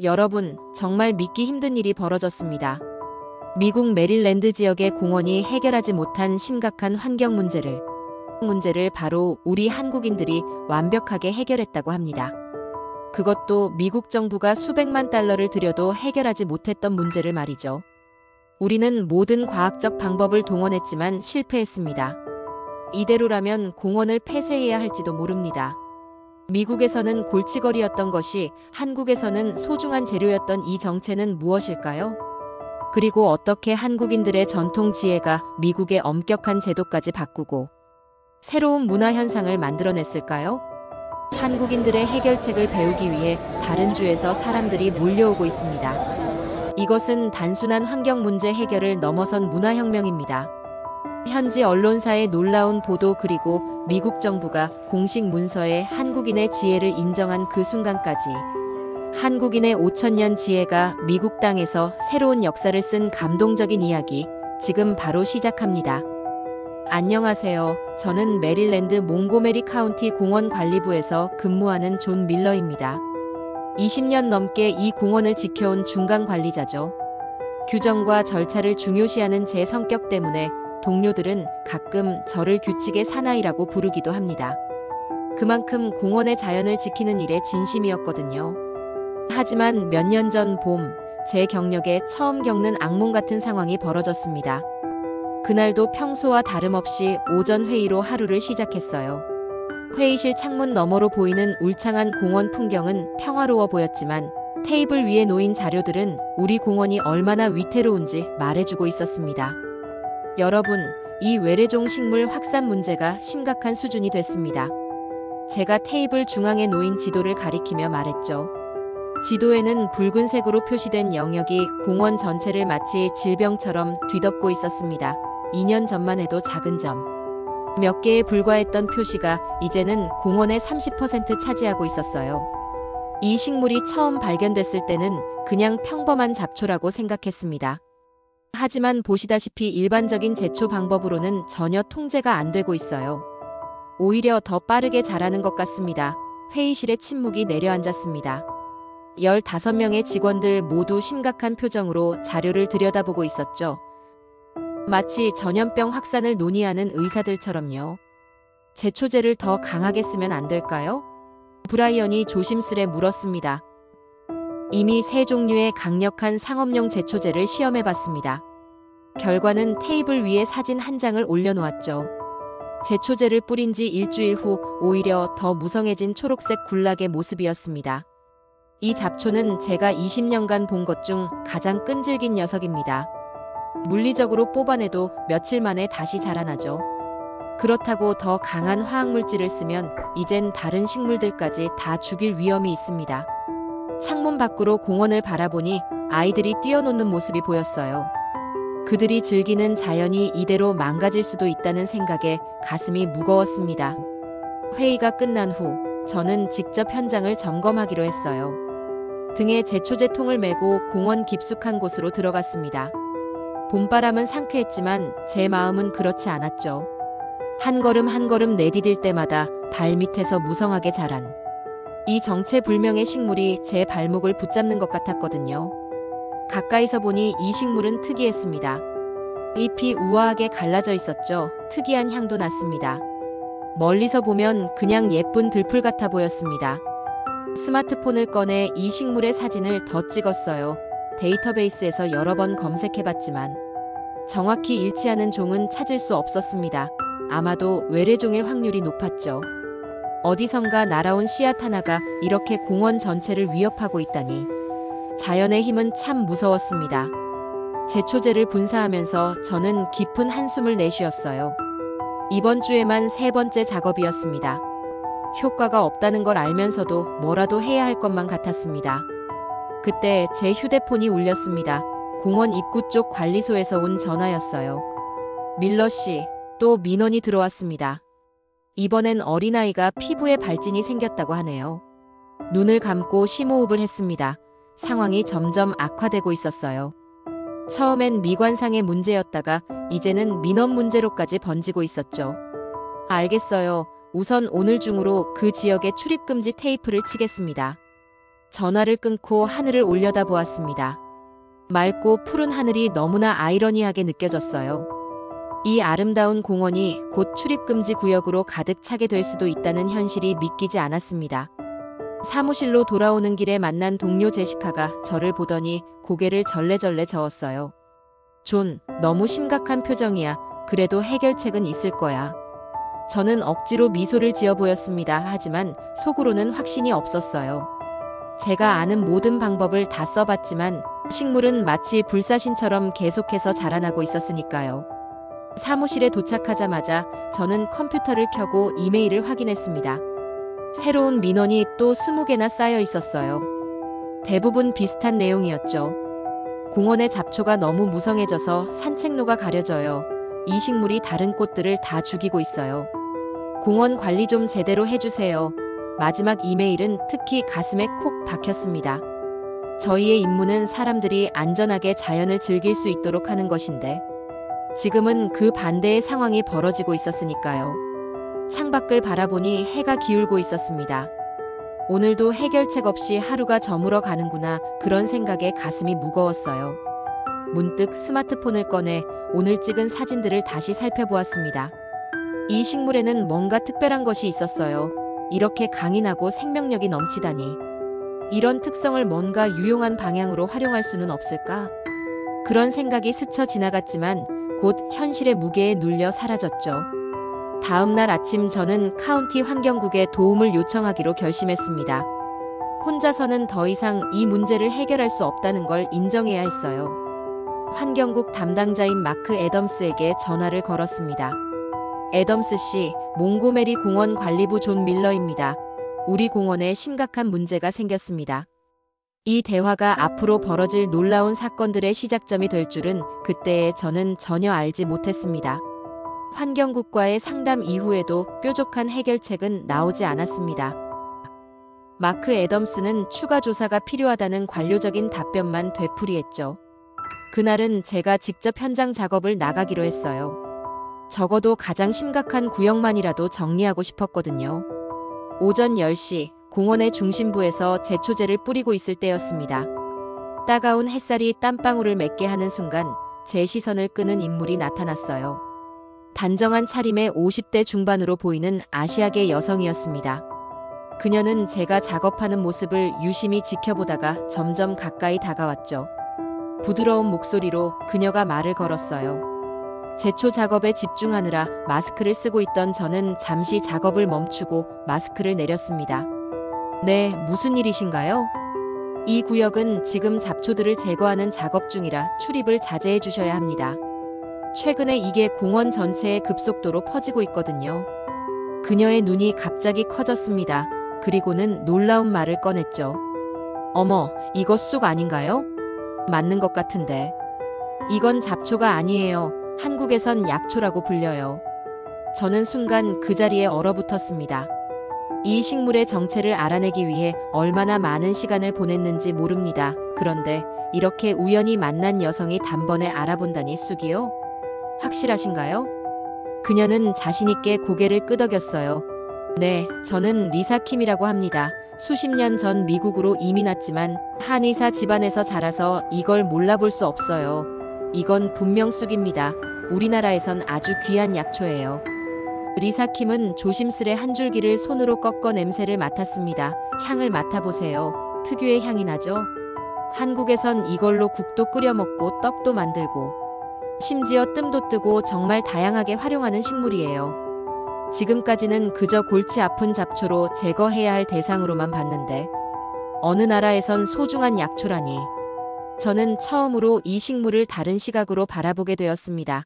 여러분, 정말 믿기 힘든 일이 벌어졌습니다. 미국 메릴랜드 지역의 공원이 해결하지 못한 심각한 환경 문제를 바로 우리 한국인들이 완벽하게 해결했다고 합니다. 그것도 미국 정부가 수백만 달러를 들여도 해결하지 못했던 문제를 말이죠. 우리는 모든 과학적 방법을 동원했지만 실패했습니다. 이대로라면 공원을 폐쇄해야 할지도 모릅니다. 미국에서는 골칫거리였던 것이 한국에서는 소중한 재료였던 이 정체는 무엇일까요? 그리고 어떻게 한국인들의 전통 지혜가 미국의 엄격한 제도까지 바꾸고 새로운 문화 현상을 만들어냈을까요? 한국인들의 해결책을 배우기 위해 다른 주에서 사람들이 몰려오고 있습니다. 이것은 단순한 환경 문제 해결을 넘어선 문화혁명입니다. 현지 언론사의 놀라운 보도 그리고 미국 정부가 공식 문서에 한국인의 지혜를 인정한 그 순간까지 한국인의 5천년 지혜가 미국 땅에서 새로운 역사를 쓴 감동적인 이야기 지금 바로 시작합니다. 안녕하세요. 저는 메릴랜드 몽고메리 카운티 공원관리부에서 근무하는 존 밀러입니다. 20년 넘게 이 공원을 지켜온 중간 관리자죠. 규정과 절차를 중요시하는 제 성격 때문에 동료들은 가끔 저를 규칙의 사나이라고 부르기도 합니다. 그만큼 공원의 자연을 지키는 일에 진심이었거든요. 하지만 몇 년 전 봄, 제 경력에 처음 겪는 악몽 같은 상황이 벌어졌습니다. 그날도 평소와 다름없이 오전 회의로 하루를 시작했어요. 회의실 창문 너머로 보이는 울창한 공원 풍경은 평화로워 보였지만 테이블 위에 놓인 자료들은 우리 공원이 얼마나 위태로운지 말해주고 있었습니다. 여러분, 이 외래종 식물 확산 문제가 심각한 수준이 됐습니다. 제가 테이블 중앙에 놓인 지도를 가리키며 말했죠. 지도에는 붉은색으로 표시된 영역이 공원 전체를 마치 질병처럼 뒤덮고 있었습니다. 2년 전만 해도 작은 점 몇 개에 불과했던 표시가 이제는 공원의 30% 차지하고 있었어요. 이 식물이 처음 발견됐을 때는 그냥 평범한 잡초라고 생각했습니다. 하지만 보시다시피 일반적인 제초 방법으로는 전혀 통제가 안 되고 있어요. 오히려 더 빠르게 자라는 것 같습니다. 회의실에 침묵이 내려앉았습니다. 15명의 직원들 모두 심각한 표정으로 자료를 들여다보고 있었죠. 마치 전염병 확산을 논의하는 의사들처럼요. 제초제를 더 강하게 쓰면 안 될까요? 브라이언이 조심스레 물었습니다. 이미 3종류의 강력한 상업용 제초제를 시험해봤습니다. 결과는 테이블 위에 사진 한 장을 올려놓았죠. 제초제를 뿌린 지 일주일 후 오히려 더 무성해진 초록색 군락의 모습이었습니다. 이 잡초는 제가 20년간 본 것 중 가장 끈질긴 녀석입니다. 물리적으로 뽑아내도 며칠 만에 다시 자라나죠. 그렇다고 더 강한 화학물질을 쓰면 이젠 다른 식물들까지 다 죽일 위험이 있습니다. 창문 밖으로 공원을 바라보니 아이들이 뛰어노는 모습이 보였어요. 그들이 즐기는 자연이 이대로 망가질 수도 있다는 생각에 가슴이 무거웠습니다. 회의가 끝난 후 저는 직접 현장을 점검하기로 했어요. 등에 제초제 통을 메고 공원 깊숙한 곳으로 들어갔습니다. 봄바람은 상쾌했지만 제 마음은 그렇지 않았죠. 한 걸음 한 걸음 내디딜 때마다 발밑에서 무성하게 자란 이 정체불명의 식물이 제 발목을 붙잡는 것 같았거든요. 가까이서 보니 이 식물은 특이했습니다. 잎이 우아하게 갈라져 있었죠. 특이한 향도 났습니다. 멀리서 보면 그냥 예쁜 들풀 같아 보였습니다. 스마트폰을 꺼내 이 식물의 사진을 더 찍었어요. 데이터베이스에서 여러 번 검색해봤지만 정확히 일치하는 종은 찾을 수 없었습니다. 아마도 외래종일 확률이 높았죠. 어디선가 날아온 씨앗 하나가 이렇게 공원 전체를 위협하고 있다니. 자연의 힘은 참 무서웠습니다. 제초제를 분사하면서 저는 깊은 한숨을 내쉬었어요. 이번 주에만 3번째 작업이었습니다. 효과가 없다는 걸 알면서도 뭐라도 해야 할 것만 같았습니다. 그때 제 휴대폰이 울렸습니다. 공원 입구 쪽 관리소에서 온 전화였어요. 밀러 씨, 또 민원이 들어왔습니다. 이번엔 어린아이가 피부에 발진이 생겼다고 하네요. 눈을 감고 심호흡을 했습니다. 상황이 점점 악화되고 있었어요. 처음엔 미관상의 문제였다가 이제는 민원 문제로까지 번지고 있었죠. 알겠어요. 우선 오늘 중으로 그 지역에 출입금지 테이프를 치겠습니다. 전화를 끊고 하늘을 올려다보았습니다. 맑고 푸른 하늘이 너무나 아이러니하게 느껴졌어요. 이 아름다운 공원이 곧 출입금지 구역으로 가득 차게 될 수도 있다는 현실이 믿기지 않았습니다. 사무실로 돌아오는 길에 만난 동료 제시카가 저를 보더니 고개를 절레절레 저었어요. 존, 너무 심각한 표정이야. 그래도 해결책은 있을 거야. 저는 억지로 미소를 지어 보였습니다. 하지만 속으로는 확신이 없었어요. 제가 아는 모든 방법을 다 써봤지만 식물은 마치 불사신처럼 계속해서 자라나고 있었으니까요. 사무실에 도착하자마자 저는 컴퓨터를 켜고 이메일을 확인했습니다. 새로운 민원이 또 20개나 쌓여 있었어요. 대부분 비슷한 내용이었죠. 공원의 잡초가 너무 무성해져서 산책로가 가려져요. 이 식물이 다른 꽃들을 다 죽이고 있어요. 공원 관리 좀 제대로 해주세요. 마지막 이메일은 특히 가슴에 콕 박혔습니다. 저희의 임무는 사람들이 안전하게 자연을 즐길 수 있도록 하는 것인데 지금은 그 반대의 상황이 벌어지고 있었으니까요. 창밖을 바라보니 해가 기울고 있었습니다. 오늘도 해결책 없이 하루가 저물어 가는구나, 그런 생각에 가슴이 무거웠어요. 문득 스마트폰을 꺼내 오늘 찍은 사진들을 다시 살펴보았습니다. 이 식물에는 뭔가 특별한 것이 있었어요. 이렇게 강인하고 생명력이 넘치다니. 이런 특성을 뭔가 유용한 방향으로 활용할 수는 없을까? 그런 생각이 스쳐 지나갔지만 곧 현실의 무게에 눌려 사라졌죠. 다음 날 아침 저는 카운티 환경국에 도움을 요청하기로 결심했습니다. 혼자서는 더 이상 이 문제를 해결할 수 없다는 걸 인정해야 했어요. 환경국 담당자인 마크 애덤스에게 전화를 걸었습니다. 애덤스 씨, 몽고메리 공원 관리부 존 밀러입니다. 우리 공원에 심각한 문제가 생겼습니다. 이 대화가 앞으로 벌어질 놀라운 사건들의 시작점이 될 줄은 그때에 저는 전혀 알지 못했습니다. 환경국과의 상담 이후에도 뾰족한 해결책은 나오지 않았습니다. 마크 애덤스는 추가 조사가 필요하다는 관료적인 답변만 되풀이했죠. 그날은 제가 직접 현장 작업을 나가기로 했어요. 적어도 가장 심각한 구역만이라도 정리하고 싶었거든요. 오전 10시 공원의 중심부에서 제초제를 뿌리고 있을 때였습니다. 따가운 햇살이 땀방울을 맺게 하는 순간 제 시선을 끄는 인물이 나타났어요. 단정한 차림의 50대 중반으로 보이는 아시아계 여성이었습니다. 그녀는 제가 작업하는 모습을 유심히 지켜보다가 점점 가까이 다가왔죠. 부드러운 목소리로 그녀가 말을 걸었어요. 제초 작업에 집중하느라 마스크를 쓰고 있던 저는 잠시 작업을 멈추고 마스크를 내렸습니다. 네, 무슨 일이신가요? 이 구역은 지금 잡초들을 제거하는 작업 중이라 출입을 자제해 주셔야 합니다. 최근에 이게 공원 전체에 급속도로 퍼지고 있거든요. 그녀의 눈이 갑자기 커졌습니다. 그리고는 놀라운 말을 꺼냈죠. 어머, 이거 쑥 아닌가요? 맞는 것 같은데. 이건 잡초가 아니에요. 한국에선 약초라고 불려요. 저는 순간 그 자리에 얼어붙었습니다. 이 식물의 정체를 알아내기 위해 얼마나 많은 시간을 보냈는지 모릅니다. 그런데 이렇게 우연히 만난 여성이 단번에 알아본다니 쑥이요? 확실하신가요? 그녀는 자신있게 고개를 끄덕였어요. 네, 저는 리사 킴이라고 합니다. 수십 년 전 미국으로 이민 왔지만 한의사 집안에서 자라서 이걸 몰라볼 수 없어요. 이건 분명 쑥입니다. 우리나라에선 아주 귀한 약초예요. 리사 킴은 조심스레 한 줄기를 손으로 꺾어 냄새를 맡았습니다. 향을 맡아보세요. 특유의 향이 나죠? 한국에선 이걸로 국도 끓여 먹고 떡도 만들고 심지어 뜸도 뜨고 정말 다양하게 활용하는 식물이에요. 지금까지는 그저 골치 아픈 잡초로 제거해야 할 대상으로만 봤는데 어느 나라에선 소중한 약초라니. 저는 처음으로 이 식물을 다른 시각으로 바라보게 되었습니다.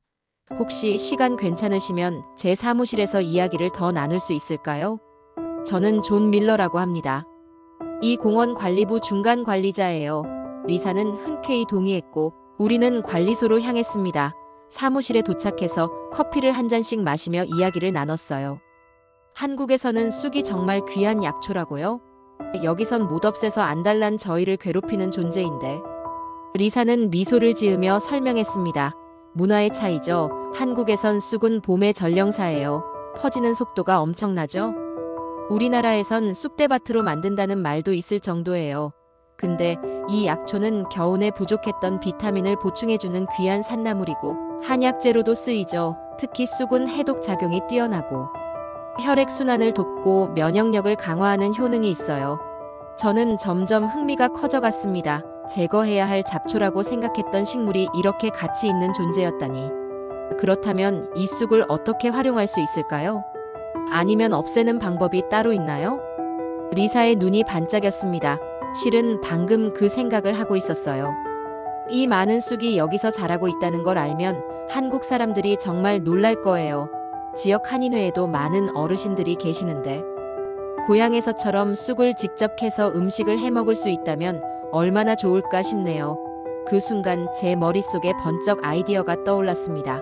혹시 시간 괜찮으시면 제 사무실에서 이야기를 더 나눌 수 있을까요? 저는 존 밀러라고 합니다. 이 공원 관리부 중간 관리자예요. 리사는 흔쾌히 동의했고 우리는 관리소로 향했습니다. 사무실에 도착해서 커피를 한 잔씩 마시며 이야기를 나눴어요. 한국에서는 쑥이 정말 귀한 약초라고요? 여기선 못 없애서 안달난 저희를 괴롭히는 존재인데. 리사는 미소를 지으며 설명했습니다. 문화의 차이죠. 한국에선 쑥은 봄의 전령사예요. 퍼지는 속도가 엄청나죠? 우리나라에선 쑥대밭으로 만든다는 말도 있을 정도예요. 근데 이 약초는 겨우내 부족했던 비타민을 보충해주는 귀한 산나물이고 한약재로도 쓰이죠. 특히 쑥은 해독 작용이 뛰어나고 혈액순환을 돕고 면역력을 강화하는 효능이 있어요. 저는 점점 흥미가 커져갔습니다. 제거해야 할 잡초라고 생각했던 식물이 이렇게 가치 있는 존재였다니. 그렇다면 이 쑥을 어떻게 활용할 수 있을까요? 아니면 없애는 방법이 따로 있나요? 리사의 눈이 반짝였습니다. 실은 방금 그 생각을 하고 있었어요. 이 많은 쑥이 여기서 자라고 있다는 걸 알면 한국 사람들이 정말 놀랄 거예요. 지역 한인회에도 많은 어르신들이 계시는데 고향에서처럼 쑥을 직접 캐서 음식을 해 먹을 수 있다면 얼마나 좋을까 싶네요. 그 순간 제 머릿속에 번쩍 아이디어가 떠올랐습니다.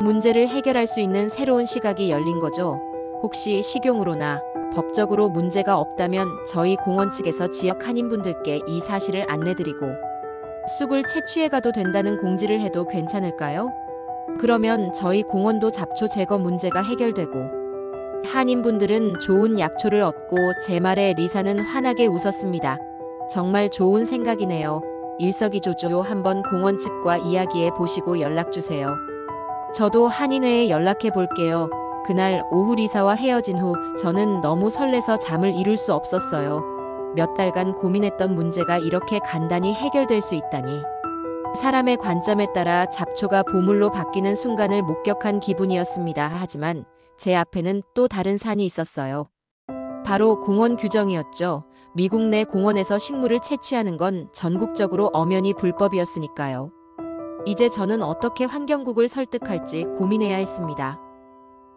문제를 해결할 수 있는 새로운 시각이 열린 거죠. 혹시 식용으로나 법적으로 문제가 없다면 저희 공원 측에서 지역 한인분들께 이 사실을 안내드리고 쑥을 채취해 가도 된다는 공지를 해도 괜찮을까요? 그러면 저희 공원도 잡초 제거 문제가 해결되고 한인분들은 좋은 약초를 얻고 제 말에 리사는 환하게 웃었습니다. 정말 좋은 생각이네요. 일석이조죠. 한번 공원 측과 이야기해 보시고 연락주세요. 저도 한인회에 연락해 볼게요. 그날 오후 리사와 헤어진 후 저는 너무 설레서 잠을 이룰 수 없었어요. 몇 달간 고민했던 문제가 이렇게 간단히 해결될 수 있다니. 사람의 관점에 따라 잡초가 보물로 바뀌는 순간을 목격한 기분이었습니다. 하지만 제 앞에는 또 다른 산이 있었어요. 바로 공원 규정이었죠. 미국 내 공원에서 식물을 채취하는 건 전국적으로 엄연히 불법이었으니까요. 이제 저는 어떻게 환경국을 설득할지 고민해야 했습니다.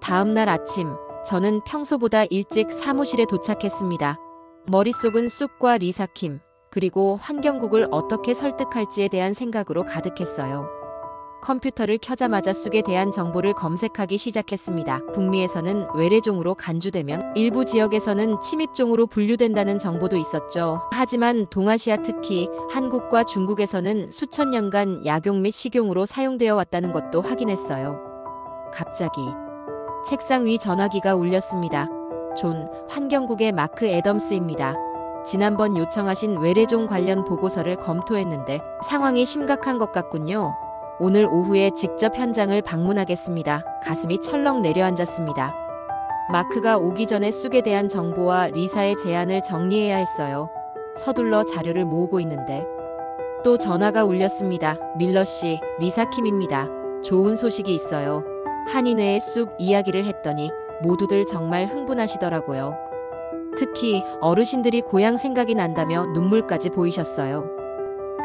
다음 날 아침, 저는 평소보다 일찍 사무실에 도착했습니다. 머릿속은 쑥과 리사킴, 그리고 환경국을 어떻게 설득할지에 대한 생각으로 가득했어요. 컴퓨터를 켜자마자 쑥에 대한 정보를 검색하기 시작했습니다. 북미에서는 외래종으로 간주되면 일부 지역에서는 침입종으로 분류된다는 정보도 있었죠. 하지만 동아시아 특히 한국과 중국에서는 수천 년간 약용 및 식용으로 사용되어 왔다는 것도 확인했어요. 갑자기 책상 위 전화기가 울렸습니다. 존 환경국의 마크 애덤스입니다. 지난번 요청하신 외래종 관련 보고서를 검토했는데 상황이 심각한 것 같군요. 오늘 오후에 직접 현장을 방문하겠습니다. 가슴이 철렁 내려앉았습니다. 마크가 오기 전에 쑥에 대한 정보와 리사의 제안을 정리해야 했어요. 서둘러 자료를 모으고 있는데 또 전화가 울렸습니다. 밀러 씨, 리사킴입니다. 좋은 소식이 있어요. 한인회의 쑥 이야기를 했더니 모두들 정말 흥분하시더라고요. 특히 어르신들이 고향 생각이 난다며 눈물까지 보이셨어요.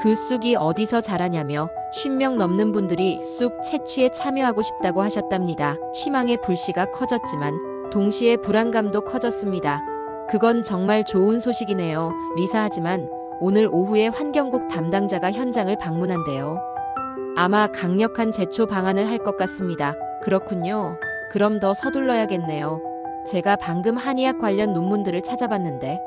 그 쑥이 어디서 자라냐며 50명 넘는 분들이 쑥 채취에 참여하고 싶다고 하셨답니다. 희망의 불씨가 커졌지만 동시에 불안감도 커졌습니다. 그건 정말 좋은 소식이네요. 리사 하지만 오늘 오후에 환경국 담당자가 현장을 방문한대요. 아마 강력한 제초 방안을 할 것 같습니다. 그렇군요. 그럼 더 서둘러야겠네요. 제가 방금 한의학 관련 논문들을 찾아봤는데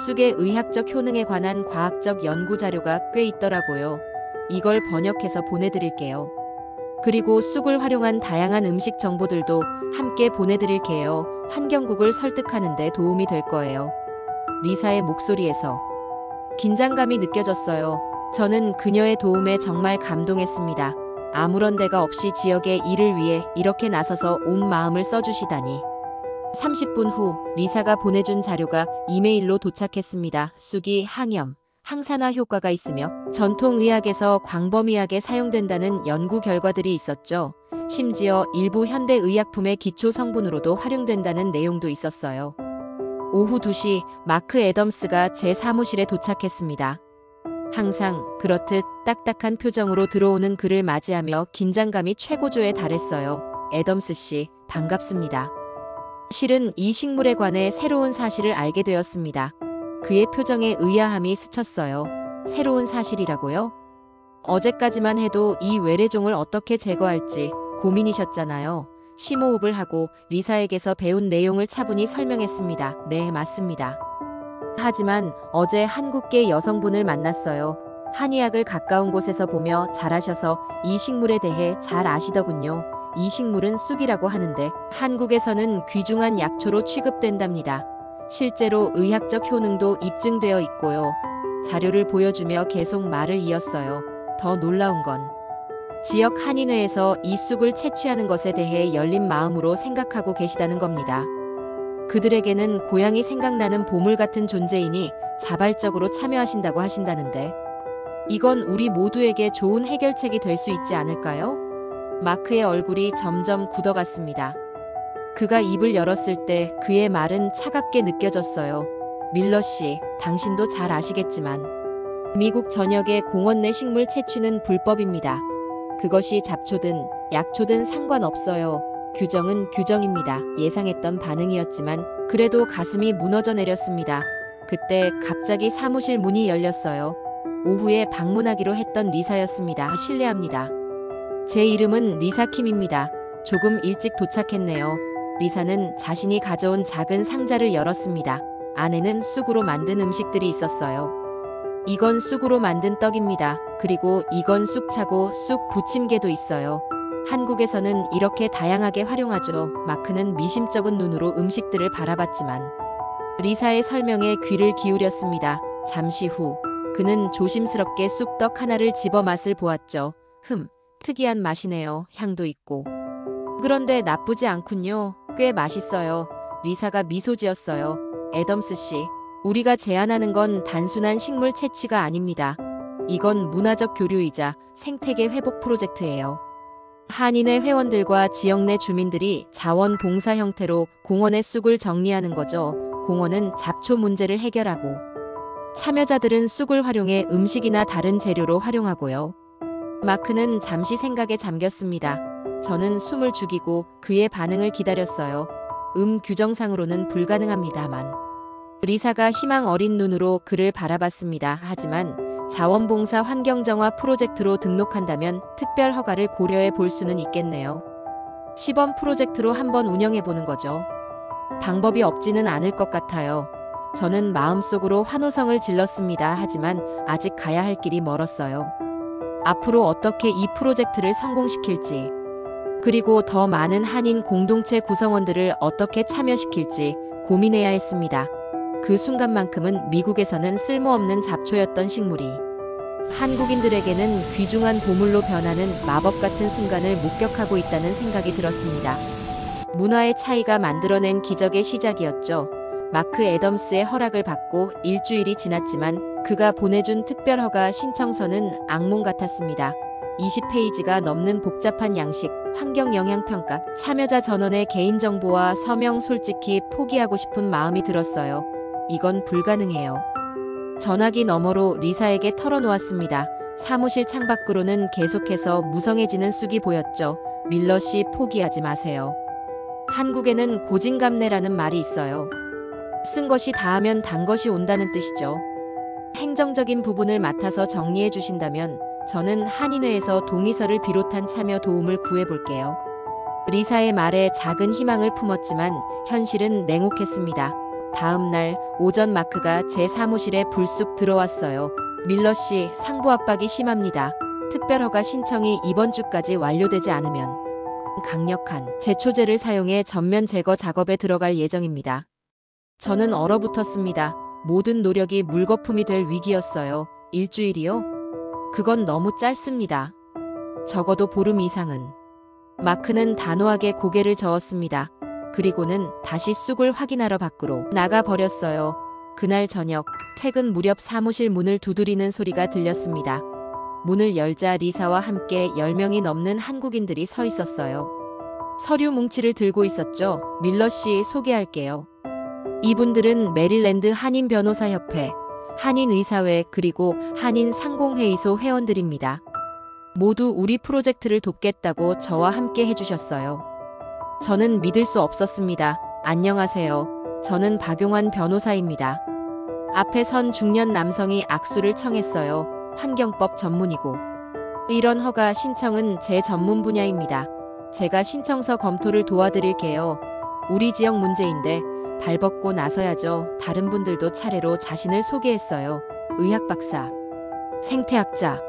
쑥의 의학적 효능에 관한 과학적 연구 자료가 꽤 있더라고요. 이걸 번역해서 보내드릴게요. 그리고 쑥을 활용한 다양한 음식 정보들도 함께 보내드릴게요. 환경국을 설득하는 데 도움이 될 거예요. 리사의 목소리에서 긴장감이 느껴졌어요. 저는 그녀의 도움에 정말 감동했습니다. 아무런 대가 없이 지역의 일을 위해 이렇게 나서서 온 마음을 써주시다니. 30분 후 리사가 보내준 자료가 이메일로 도착했습니다. 쑥이 항염, 항산화 효과가 있으며 전통의학에서 광범위하게 사용된다는 연구 결과들이 있었죠. 심지어 일부 현대의약품의 기초 성분으로도 활용된다는 내용도 있었어요. 오후 2시 마크 애덤스가 제 사무실에 도착했습니다. 항상 그렇듯 딱딱한 표정으로 들어오는 그를 맞이하며 긴장감이 최고조에 달했어요. 애덤스 씨, 반갑습니다. 실은 이 식물에 관해 새로운 사실을 알게 되었습니다. 그의 표정에 의아함이 스쳤어요. 새로운 사실이라고요? 어제까지만 해도 이 외래종을 어떻게 제거할지 고민이셨잖아요. 심호흡을 하고 리사에게서 배운 내용을 차분히 설명했습니다. 네, 맞습니다. 하지만 어제 한국계 여성분을 만났어요. 한의학을 가까운 곳에서 보며 잘하셔서 이 식물에 대해 잘 아시더군요. 이 식물은 쑥이라고 하는데 한국에서는 귀중한 약초로 취급된답니다. 실제로 의학적 효능도 입증되어 있고요. 자료를 보여주며 계속 말을 이었어요. 더 놀라운 건 지역 한인회에서 이 쑥을 채취하는 것에 대해 열린 마음으로 생각하고 계시다는 겁니다. 그들에게는 고향이 생각나는 보물 같은 존재이니 자발적으로 참여하신다고 하신다는데 이건 우리 모두에게 좋은 해결책이 될 수 있지 않을까요? 마크의 얼굴이 점점 굳어갔습니다. 그가 입을 열었을 때 그의 말은 차갑게 느껴졌어요. 밀러 씨, 당신도 잘 아시겠지만 미국 전역의 공원 내 식물 채취는 불법입니다. 그것이 잡초든 약초든 상관없어요. 규정은 규정입니다. 예상했던 반응이었지만 그래도 가슴이 무너져 내렸습니다. 그때 갑자기 사무실 문이 열렸어요. 오후에 방문하기로 했던 리사였습니다. 실례합니다. 제 이름은 리사 킴입니다. 조금 일찍 도착했네요. 리사는 자신이 가져온 작은 상자를 열었습니다. 안에는 쑥으로 만든 음식들이 있었어요. 이건 쑥으로 만든 떡입니다. 그리고 이건 쑥차고 쑥 부침개도 있어요. 한국에서는 이렇게 다양하게 활용하죠. 마크는 미심쩍은 눈으로 음식들을 바라봤지만 리사의 설명에 귀를 기울였습니다. 잠시 후 그는 조심스럽게 쑥떡 하나를 집어 맛을 보았죠. 특이한 맛이네요. 향도 있고. 그런데 나쁘지 않군요. 꽤 맛있어요. 리사가 미소 지었어요. 애덤스 씨, 우리가 제안하는 건 단순한 식물 채취가 아닙니다. 이건 문화적 교류이자 생태계 회복 프로젝트예요. 한인회 회원들과 지역 내 주민들이 자원봉사 형태로 공원의 쑥을 정리하는 거죠. 공원은 잡초 문제를 해결하고 참여자들은 쑥을 활용해 음식이나 다른 재료로 활용하고요. 마크는 잠시 생각에 잠겼습니다. 저는 숨을 죽이고 그의 반응을 기다렸어요. 규정상으로는 불가능합니다만. 리사가 희망 어린 눈으로 그를 바라봤습니다. 하지만 자원봉사 환경정화 프로젝트로 등록한다면 특별 허가를 고려해 볼 수는 있겠네요. 시범 프로젝트로 한번 운영해 보는 거죠. 방법이 없지는 않을 것 같아요. 저는 마음속으로 환호성을 질렀습니다. 하지만 아직 가야 할 길이 멀었어요. 앞으로 어떻게 이 프로젝트를 성공시킬지, 그리고 더 많은 한인 공동체 구성원들을 어떻게 참여시킬지 고민해야 했습니다. 그 순간만큼은 미국에서는 쓸모없는 잡초였던 식물이 한국인들에게는 귀중한 보물로 변하는 마법 같은 순간을 목격하고 있다는 생각이 들었습니다. 문화의 차이가 만들어낸 기적의 시작이었죠. 마크 애덤스의 허락을 받고 일주일이 지났지만 그가 보내준 특별허가 신청서는 악몽 같았습니다. 20페이지가 넘는 복잡한 양식, 환경영향평가, 참여자 전원의 개인정보와 서명 솔직히 포기하고 싶은 마음이 들었어요. 이건 불가능해요. 전화기 너머로 리사에게 털어놓았습니다. 사무실 창밖으로는 계속해서 무성해지는 쑥이 보였죠. 밀러 씨 포기하지 마세요. 한국에는 고진감래라는 말이 있어요. 쓴 것이 다하면 단 것이 온다는 뜻이죠. 행정적인 부분을 맡아서 정리해 주신다면 저는 한인회에서 동의서를 비롯한 참여 도움을 구해볼게요. 리사의 말에 작은 희망을 품었지만 현실은 냉혹했습니다. 다음 날 오전 마크가 제 사무실에 불쑥 들어왔어요. 밀러 씨, 상부 압박이 심합니다. 특별허가 신청이 이번 주까지 완료되지 않으면 강력한 제초제를 사용해 전면 제거 작업에 들어갈 예정입니다. 저는 얼어붙었습니다. 모든 노력이 물거품이 될 위기였어요. 일주일이요? 그건 너무 짧습니다. 적어도 보름 이상은. 마크는 단호하게 고개를 저었습니다. 그리고는 다시 쑥을 확인하러 밖으로 나가버렸어요. 그날 저녁 퇴근 무렵 사무실 문을 두드리는 소리가 들렸습니다. 문을 열자 리사와 함께 10명이 넘는 한국인들이 서 있었어요. 서류 뭉치를 들고 있었죠. 밀러 씨 소개할게요. 이분들은 메릴랜드 한인변호사협회, 한인의사회 그리고 한인상공회의소 회원들입니다. 모두 우리 프로젝트를 돕겠다고 저와 함께 해주셨어요. 저는 믿을 수 없었습니다. 안녕하세요. 저는 박용환 변호사입니다. 앞에 선 중년 남성이 악수를 청했어요. 환경법 전문이고. 이런 허가 신청은 제 전문 분야입니다. 제가 신청서 검토를 도와드릴게요. 우리 지역 문제인데 발벗고 나서야죠. 다른 분들도 차례로 자신을 소개했어요. 의학 박사, 생태학자.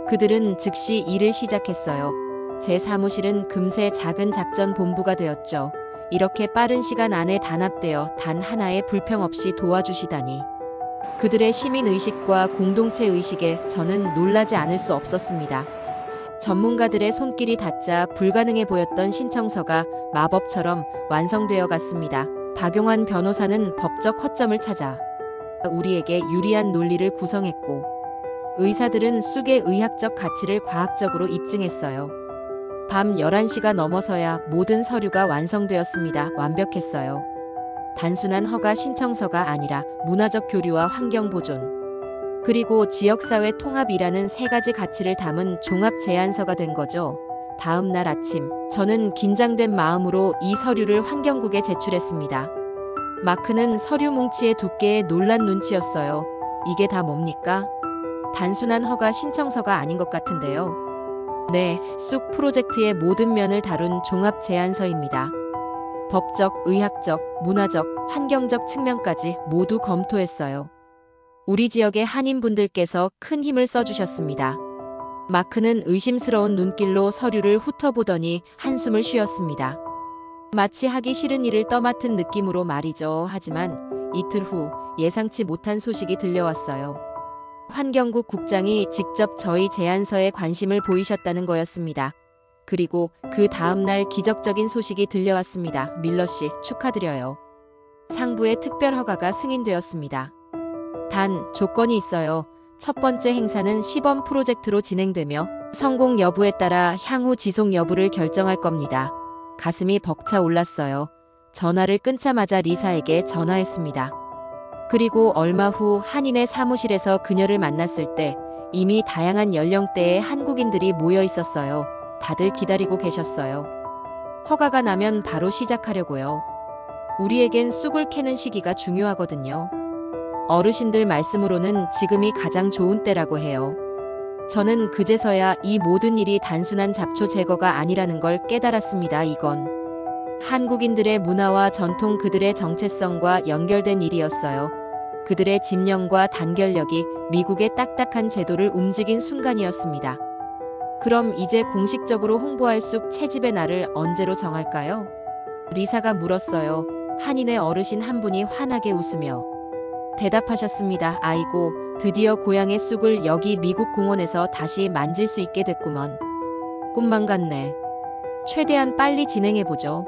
그들은 즉시 일을 시작했어요. 제 사무실은 금세 작은 작전 본부가 되었죠. 이렇게 빠른 시간 안에 단합되어 단 하나의 불평 없이 도와주시다니. 그들의 시민의식과 공동체의식에 저는 놀라지 않을 수 없었습니다. 전문가들의 손길이 닿자 불가능해 보였던 신청서가 마법처럼 완성되어 갔습니다. 박용환 변호사는 법적 허점을 찾아 우리에게 유리한 논리를 구성했고, 의사들은 쑥의 의학적 가치를 과학적으로 입증했어요. 밤 11시가 넘어서야 모든 서류가 완성되었습니다. 완벽했어요. 단순한 허가 신청서가 아니라 문화적 교류와 환경 보존, 그리고 지역사회 통합이라는 세 가지 가치를 담은 종합 제안서가 된 거죠. 다음 날 아침, 저는 긴장된 마음으로 이 서류를 환경국에 제출했습니다. 마크는 서류 뭉치의 두께에 놀란 눈치였어요. 이게 다 뭡니까? 단순한 허가 신청서가 아닌 것 같은데요. 네, 쑥 프로젝트의 모든 면을 다룬 종합 제안서입니다. 법적, 의학적, 문화적, 환경적 측면까지 모두 검토했어요. 우리 지역의 한인분들께서 큰 힘을 써주셨습니다. 마크는 의심스러운 눈길로 서류를 훑어보더니 한숨을 쉬었습니다. 마치 하기 싫은 일을 떠맡은 느낌으로 말이죠. 하지만 이틀 후 예상치 못한 소식이 들려왔어요. 환경국 국장이 직접 저희 제안서에 관심을 보이셨다는 거였습니다. 그리고 그 다음 날 기적적인 소식이 들려왔습니다. 밀러 씨, 축하드려요. 상부의 특별 허가가 승인되었습니다. 단, 조건이 있어요. 첫 번째 행사는 시범 프로젝트로 진행되며 성공 여부에 따라 향후 지속 여부를 결정할 겁니다. 가슴이 벅차 올랐어요. 전화를 끊자마자 리사에게 전화했습니다. 그리고 얼마 후 한인의 사무실에서 그녀를 만났을 때 이미 다양한 연령대의 한국인들이 모여 있었어요. 다들 기다리고 계셨어요. 허가가 나면 바로 시작하려고요. 우리에겐 쑥을 캐는 시기가 중요하거든요. 어르신들 말씀으로는 지금이 가장 좋은 때라고 해요. 저는 그제서야 이 모든 일이 단순한 잡초 제거가 아니라는 걸 깨달았습니다. 이건 한국인들의 문화와 전통, 그들의 정체성과 연결된 일이었어요. 그들의 집념과 단결력이 미국의 딱딱한 제도를 움직인 순간이었습니다. 그럼 이제 공식적으로 홍보할 쑥 채집의 날을 언제로 정할까요? 리사가 물었어요. 한인의 어르신 한 분이 환하게 웃으며 대답하셨습니다. 아이고, 드디어 고향의 쑥을 여기 미국 공원에서 다시 만질 수 있게 됐구먼. 꿈만 같네. 최대한 빨리 진행해보죠.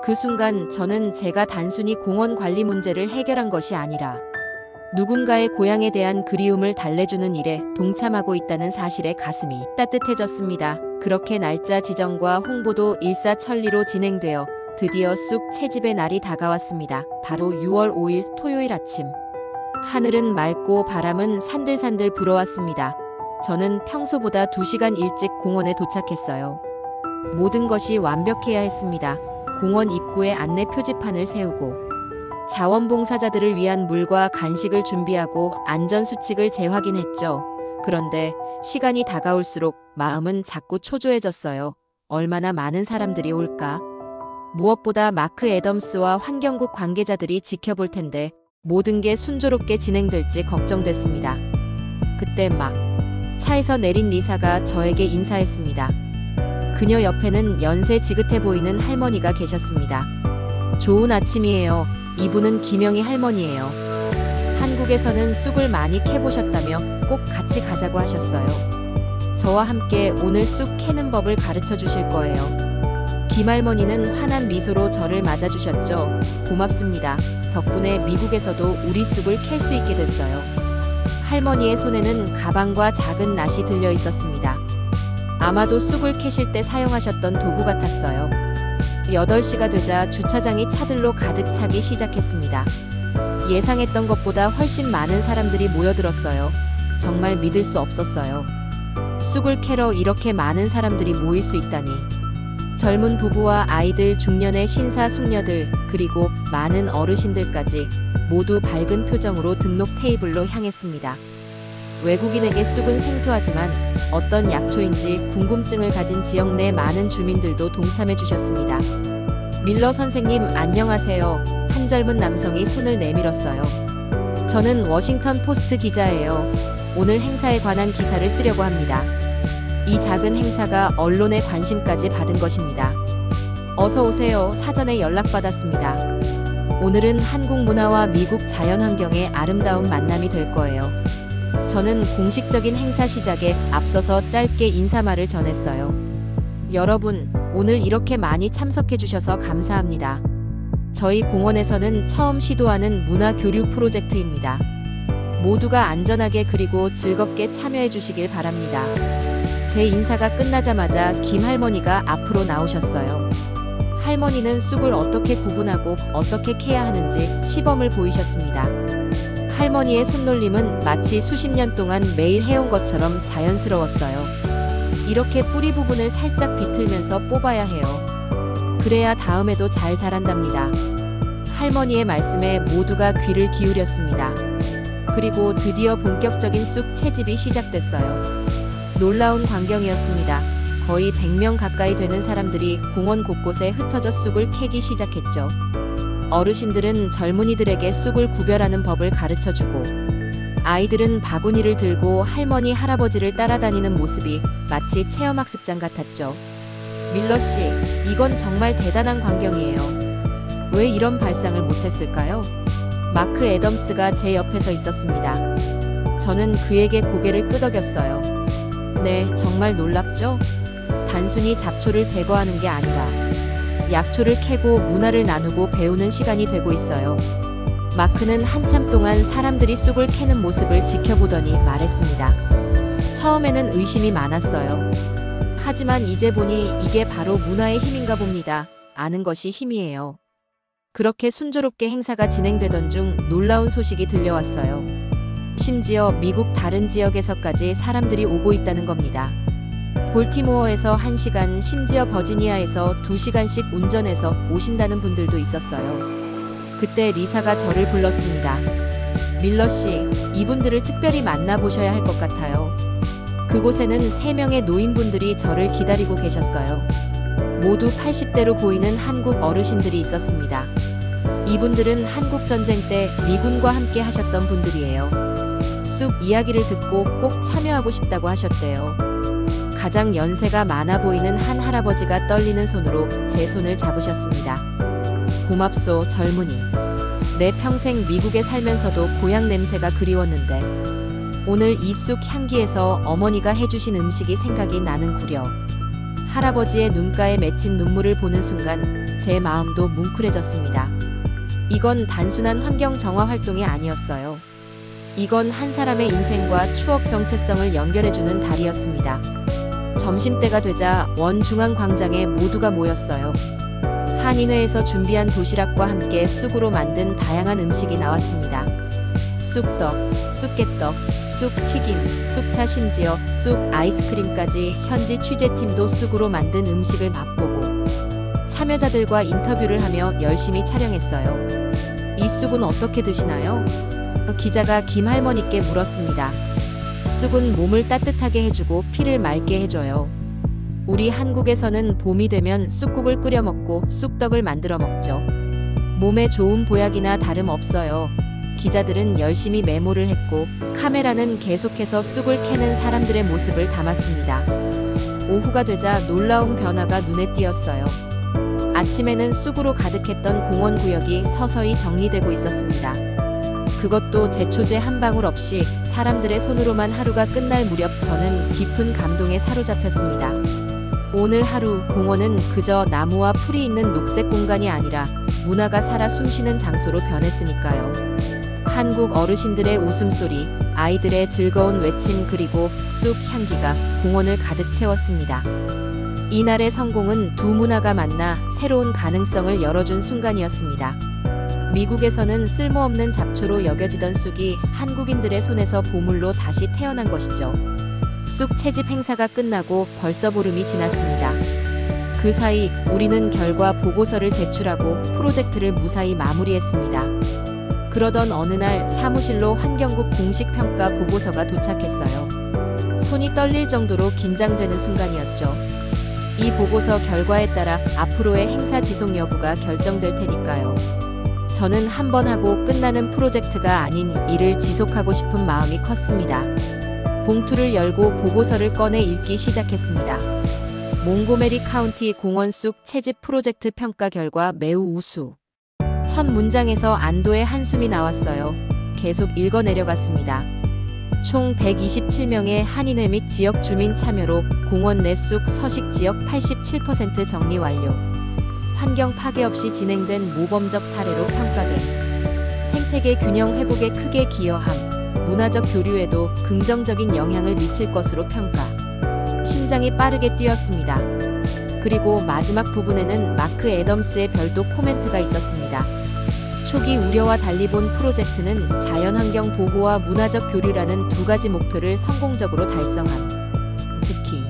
그 순간 저는 제가 단순히 공원 관리 문제를 해결한 것이 아니라 누군가의 고향에 대한 그리움을 달래주는 일에 동참하고 있다는 사실에 가슴이 따뜻해졌습니다. 그렇게 날짜 지정과 홍보도 일사천리로 진행되어 드디어 쑥 채집의 날이 다가왔습니다. 바로 6월 5일 토요일 아침. 하늘은 맑고 바람은 산들산들 불어왔습니다. 저는 평소보다 2시간 일찍 공원에 도착했어요. 모든 것이 완벽해야 했습니다. 공원 입구에 안내 표지판을 세우고 자원봉사자들을 위한 물과 간식을 준비하고 안전수칙을 재확인했죠. 그런데 시간이 다가올수록 마음은 자꾸 초조해졌어요. 얼마나 많은 사람들이 올까? 무엇보다 마크 애덤스와 환경국 관계자들이 지켜볼 텐데 모든 게 순조롭게 진행될지 걱정됐습니다. 그때 막 차에서 내린 리사가 저에게 인사했습니다. 그녀 옆에는 연세 지긋해 보이는 할머니가 계셨습니다. 좋은 아침이에요. 이분은 김영희 할머니예요. 한국에서는 쑥을 많이 캐보셨다며 꼭 같이 가자고 하셨어요. 저와 함께 오늘 쑥 캐는 법을 가르쳐 주실 거예요. 김할머니는 환한 미소로 저를 맞아주셨죠. 고맙습니다. 덕분에 미국에서도 우리 쑥을 캘 수 있게 됐어요. 할머니의 손에는 가방과 작은 낫이 들려 있었습니다. 아마도 쑥을 캐실 때 사용하셨던 도구 같았어요. 8시가 되자 주차장이 차들로 가득 차기 시작했습니다. 예상했던 것보다 훨씬 많은 사람들이 모여들었어요. 정말 믿을 수 없었어요. 쑥을 캐러 이렇게 많은 사람들이 모일 수 있다니. 젊은 부부와 아이들, 중년의 신사숙녀들, 그리고 많은 어르신들까지 모두 밝은 표정으로 등록 테이블로 향했습니다. 외국인에게 쑥은 생소하지만 어떤 약초인지 궁금증을 가진 지역 내 많은 주민들도 동참해 주셨습니다. 밀러 선생님, 안녕하세요. 한 젊은 남성이 손을 내밀었어요. 저는 워싱턴 포스트 기자예요. 오늘 행사에 관한 기사를 쓰려고 합니다. 이 작은 행사가 언론의 관심까지 받은 것입니다. 어서 오세요. 사전에 연락받았습니다. 오늘은 한국 문화와 미국 자연환경의 아름다운 만남이 될 거예요. 저는 공식적인 행사 시작에 앞서서 짧게 인사말을 전했어요. 여러분, 오늘 이렇게 많이 참석해 주셔서 감사합니다. 저희 공원에서는 처음 시도하는 문화 교류 프로젝트입니다. 모두가 안전하게 그리고 즐겁게 참여해 주시길 바랍니다. 제 인사가 끝나자마자 김 할머니가 앞으로 나오셨어요. 할머니는 쑥을 어떻게 구분하고 어떻게 캐야 하는지 시범을 보이셨습니다. 할머니의 손놀림은 마치 수십 년 동안 매일 해온 것처럼 자연스러웠어요. 이렇게 뿌리 부분을 살짝 비틀면서 뽑아야 해요. 그래야 다음에도 잘 자란답니다. 할머니의 말씀에 모두가 귀를 기울였습니다. 그리고 드디어 본격적인 쑥 채집이 시작됐어요. 놀라운 광경이었습니다. 거의 100명 가까이 되는 사람들이 공원 곳곳에 흩어져 쑥을 캐기 시작했죠. 어르신들은 젊은이들에게 쑥을 구별하는 법을 가르쳐주고, 아이들은 바구니를 들고 할머니, 할아버지를 따라다니는 모습이 마치 체험학습장 같았죠. 밀러 씨, 이건 정말 대단한 광경이에요. 왜 이런 발상을 못했을까요? 마크 애덤스가 제 옆에서 있었습니다. 저는 그에게 고개를 끄덕였어요. 네, 정말 놀랍죠? 단순히 잡초를 제거하는 게 아니라 약초를 캐고 문화를 나누고 배우는 시간이 되고 있어요. 마크는 한참 동안 사람들이 쑥을 캐는 모습을 지켜보더니 말했습니다. 처음에는 의심이 많았어요. 하지만 이제 보니 이게 바로 문화의 힘인가 봅니다. 아는 것이 힘이에요. 그렇게 순조롭게 행사가 진행되던 중 놀라운 소식이 들려왔어요. 심지어 미국 다른 지역에서까지 사람들이 오고 있다는 겁니다. 볼티모어에서 1시간, 심지어 버지니아에서 2시간씩 운전해서 오신다는 분들도 있었어요. 그때 리사가 저를 불렀습니다. 밀러 씨, 이분들을 특별히 만나보셔야 할 것 같아요. 그곳에는 3명의 노인분들이 저를 기다리고 계셨어요. 모두 80대로 보이는 한국 어르신들이 있었습니다. 이분들은 한국전쟁 때 미군과 함께 하셨던 분들이에요. 쑥 이야기를 듣고 꼭 참여하고 싶다고 하셨대요. 가장 연세가 많아 보이는 한 할아버지가 떨리는 손으로 제 손을 잡으셨습니다. 고맙소, 젊은이. 내 평생 미국에 살면서도 고향 냄새가 그리웠는데 오늘 이 쑥 향기에서 어머니가 해주신 음식이 생각이 나는구려. 할아버지의 눈가에 맺힌 눈물을 보는 순간 제 마음도 뭉클해졌습니다. 이건 단순한 환경 정화 활동이 아니었어요. 이건 한 사람의 인생과 추억 정체성을 연결해주는 달이었습니다. 점심때가 되자 원중앙 광장에 모두가 모였어요. 한인회에서 준비한 도시락과 함께 쑥으로 만든 다양한 음식이 나왔습니다. 쑥떡, 쑥개떡, 쑥튀김, 쑥차, 심지어 쑥 아이스크림까지 현지 취재팀도 쑥으로 만든 음식을 맛보고 참여자들과 인터뷰를 하며 열심히 촬영했어요. 이 쑥은 어떻게 드시나요? 기자가 김 할머니께 물었습니다. 쑥은 몸을 따뜻하게 해주고 피를 맑게 해줘요. 우리 한국에서는 봄이 되면 쑥국을 끓여 먹고 쑥떡을 만들어 먹죠. 몸에 좋은 보약이나 다름없어요. 기자들은 열심히 메모를 했고 카메라는 계속해서 쑥을 캐는 사람들의 모습을 담았습니다. 오후가 되자 놀라운 변화가 눈에 띄었어요. 아침에는 쑥으로 가득했던 공원 구역이 서서히 정리되고 있었습니다. 그것도 제초제 한 방울 없이 사람들의 손으로만 하루가 끝날 무렵 저는 깊은 감동에 사로잡혔습니다. 오늘 하루 공원은 그저 나무와 풀이 있는 녹색 공간이 아니라 문화가 살아 숨쉬는 장소로 변했으니까요. 한국 어르신들의 웃음소리, 아이들의 즐거운 외침 그리고 쑥 향기가 공원을 가득 채웠습니다. 이날의 성공은 두 문화가 만나 새로운 가능성을 열어준 순간이었습니다. 미국에서는 쓸모없는 잡초로 여겨지던 쑥이 한국인들의 손에서 보물로 다시 태어난 것이죠. 쑥 채집 행사가 끝나고 벌써 보름이 지났습니다. 그 사이 우리는 결과 보고서를 제출하고 프로젝트를 무사히 마무리했습니다. 그러던 어느 날 사무실로 환경국 공식 평가 보고서가 도착했어요. 손이 떨릴 정도로 긴장되는 순간이었죠. 이 보고서 결과에 따라 앞으로의 행사 지속 여부가 결정될 테니까요. 저는 한 번 하고 끝나는 프로젝트가 아닌 이를 지속하고 싶은 마음이 컸습니다. 봉투를 열고 보고서를 꺼내 읽기 시작했습니다. 몽고메리 카운티 공원 쑥 채집 프로젝트 평가 결과 매우 우수. 첫 문장에서 안도의 한숨이 나왔어요. 계속 읽어 내려갔습니다. 총 127명의 한인회 및 지역 주민 참여로 공원 내 쑥 서식 지역 87% 정리 완료. 환경 파괴 없이 진행된 모범적 사례로 평가됨. 생태계 균형 회복에 크게 기여함. 문화적 교류에도 긍정적인 영향을 미칠 것으로 평가. 심장이 빠르게 뛰었습니다. 그리고 마지막 부분에는 마크 애덤스의 별도 코멘트가 있었습니다. 초기 우려와 달리 본 프로젝트는 자연환경 보호와 문화적 교류라는 두 가지 목표를 성공적으로 달성함. 특히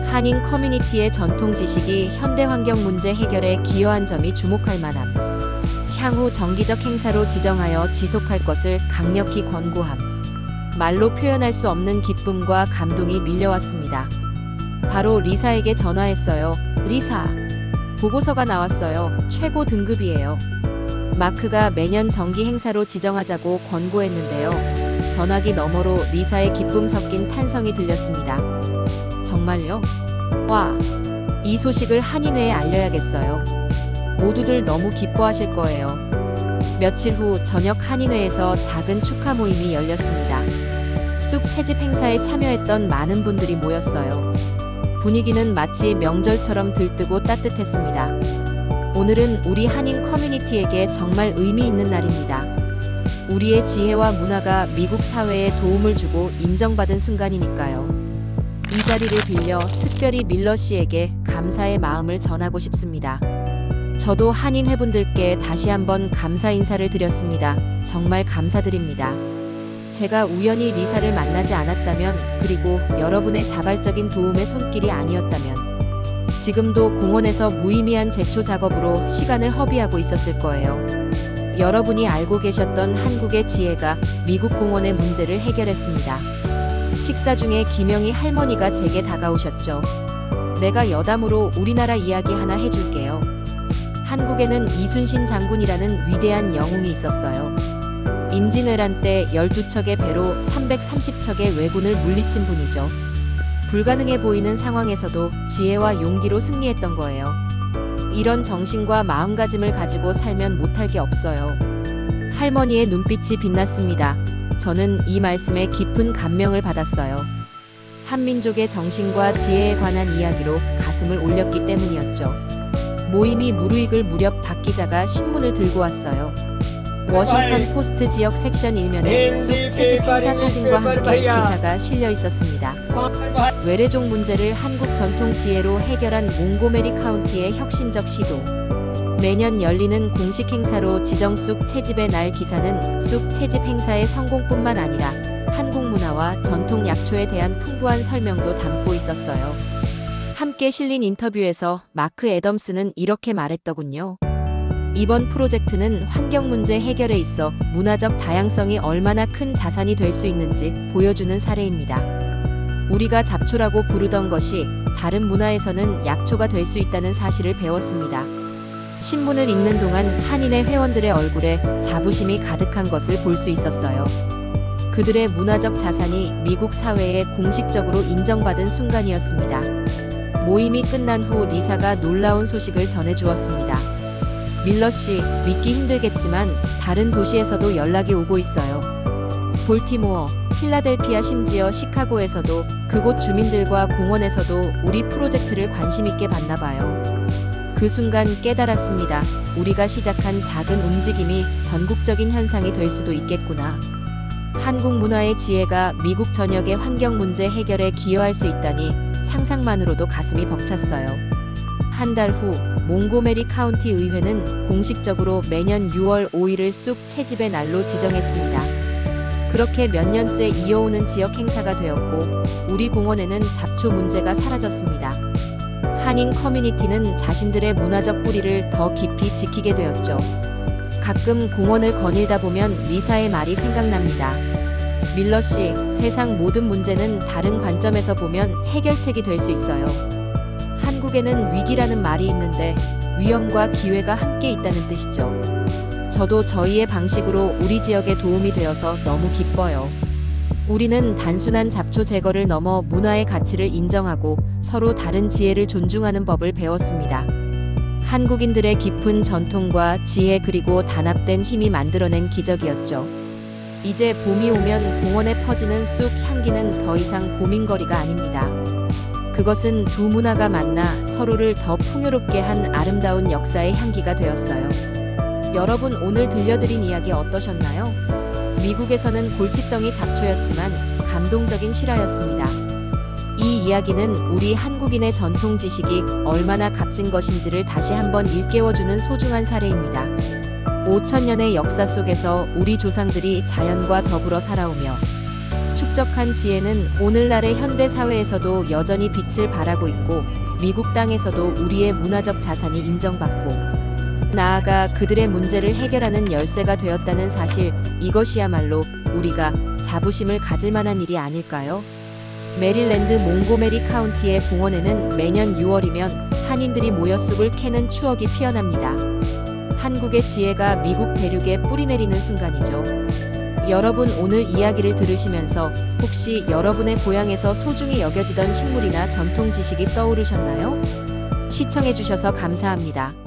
한인 커뮤니티의 전통 지식이 현대 환경 문제 해결에 기여한 점이 주목할 만함. 향후 정기적 행사로 지정하여 지속할 것을 강력히 권고함. 말로 표현할 수 없는 기쁨과 감동이 밀려왔습니다. 바로 리사에게 전화했어요. 리사, 보고서가 나왔어요. 최고 등급이에요. 마크가 매년 정기 행사로 지정하자고 권고했는데요. 전화기 너머로 리사의 기쁨 섞인 탄성이 들렸습니다. 정말요? 와, 이 소식을 한인회에 알려야겠어요. 모두들 너무 기뻐하실 거예요. 며칠 후 저녁 한인회에서 작은 축하 모임이 열렸습니다. 쑥 채집 행사에 참여했던 많은 분들이 모였어요. 분위기는 마치 명절처럼 들뜨고 따뜻했습니다. 오늘은 우리 한인 커뮤니티에게 정말 의미 있는 날입니다. 우리의 지혜와 문화가 미국 사회에 도움을 주고 인정받은 순간이니까요. 이 자리를 빌려 특별히 밀러 씨에게 감사의 마음을 전하고 싶습니다. 저도 한인 회분들께 다시 한번 감사 인사를 드렸습니다. 정말 감사드립니다. 제가 우연히 리사를 만나지 않았다면, 그리고 여러분의 자발적인 도움의 손길이 아니었다면 지금도 공원에서 무의미한 제초 작업으로 시간을 허비하고 있었을 거예요. 여러분이 알고 계셨던 한국의 지혜가 미국 공원의 문제를 해결했습니다. 식사 중에 김영희 할머니가 제게 다가오셨죠. 내가 여담으로 우리나라 이야기 하나 해줄게요. 한국에는 이순신 장군이라는 위대한 영웅이 있었어요. 임진왜란 때 12척의 배로 330척의 왜군을 물리친 분이죠. 불가능해 보이는 상황에서도 지혜와 용기로 승리했던 거예요. 이런 정신과 마음가짐을 가지고 살면 못할 게 없어요. 할머니의 눈빛이 빛났습니다. 저는 이 말씀에 깊은 감명을 받았어요. 한민족의 정신과 지혜에 관한 이야기로 가슴을 올렸기 때문이었죠. 모임이 무르익을 무렵 박 기자가 신문을 들고 왔어요. 워싱턴 포스트 지역 섹션 일면에 쑥 채집 행사 사진과 함께 기사가 실려 있었습니다. 외래종 문제를 한국 전통 지혜로 해결한 몽고메리 카운티의 혁신적 시도. 매년 열리는 공식 행사로 지정 쑥 채집의 날 기사는 쑥 채집 행사의 성공뿐만 아니라 한국 문화와 전통 약초에 대한 풍부한 설명도 담고 있었어요. 함께 실린 인터뷰에서 마크 애덤스는 이렇게 말했더군요. 이번 프로젝트는 환경 문제 해결에 있어 문화적 다양성이 얼마나 큰 자산이 될 수 있는지 보여주는 사례입니다. 우리가 잡초라고 부르던 것이 다른 문화에서는 약초가 될 수 있다는 사실을 배웠습니다. 신문을 읽는 동안 한인회 회원들의 얼굴에 자부심이 가득한 것을 볼 수 있었어요. 그들의 문화적 자산이 미국 사회에 공식적으로 인정받은 순간이었습니다. 모임이 끝난 후 리사가 놀라운 소식을 전해주었습니다. 밀러 씨, 믿기 힘들겠지만 다른 도시에서도 연락이 오고 있어요. 볼티모어, 필라델피아, 심지어 시카고에서도 그곳 주민들과 공원에서도 우리 프로젝트를 관심 있게 봤나 봐요. 그 순간 깨달았습니다. 우리가 시작한 작은 움직임이 전국적인 현상이 될 수도 있겠구나. 한국 문화의 지혜가 미국 전역의 환경 문제 해결에 기여할 수 있다니 상상만으로도 가슴이 벅찼어요. 한 달 후 몽고메리 카운티 의회는 공식적으로 매년 6월 5일을 쑥 채집의 날로 지정했습니다. 그렇게 몇 년째 이어오는 지역 행사가 되었고 우리 공원에는 잡초 문제가 사라졌습니다. 한인 커뮤니티는 자신들의 문화적 뿌리를 더 깊이 지키게 되었죠. 가끔 공원을 거닐다 보면 리사의 말이 생각납니다. 밀러 씨, 세상 모든 문제는 다른 관점에서 보면 해결책이 될 수 있어요. 한국에는 위기라는 말이 있는데 위험과 기회가 함께 있다는 뜻이죠. 저도 저희의 방식으로 우리 지역에 도움이 되어서 너무 기뻐요. 우리는 단순한 잡초 제거를 넘어 문화의 가치를 인정하고 서로 다른 지혜를 존중하는 법을 배웠습니다. 한국인들의 깊은 전통과 지혜 그리고 단합된 힘이 만들어낸 기적이었죠. 이제 봄이 오면 공원에 퍼지는 쑥 향기는 더 이상 고민거리가 아닙니다. 그것은 두 문화가 만나 서로를 더 풍요롭게 한 아름다운 역사의 향기가 되었어요. 여러분, 오늘 들려드린 이야기 어떠셨나요? 미국에서는 골칫덩이 잡초였지만 감동적인 실화였습니다. 이 이야기는 우리 한국인의 전통 지식이 얼마나 값진 것인지를 다시 한번 일깨워주는 소중한 사례입니다. 5,000년의 역사 속에서 우리 조상들이 자연과 더불어 살아오며 축적한 지혜는 오늘날의 현대 사회에서도 여전히 빛을 발하고 있고, 미국 땅에서도 우리의 문화적 자산이 인정받고 나아가 그들의 문제를 해결하는 열쇠가 되었다는 사실, 이것이야말로 우리가 자부심을 가질 만한 일이 아닐까요? 메릴랜드 몽고메리 카운티의 공원에는 매년 6월이면 한인들이 모여 쑥을 캐는 추억이 피어납니다. 한국의 지혜가 미국 대륙에 뿌리내리는 순간이죠. 여러분, 오늘 이야기를 들으시면서 혹시 여러분의 고향에서 소중히 여겨지던 식물이나 전통 지식이 떠오르셨나요? 시청해주셔서 감사합니다.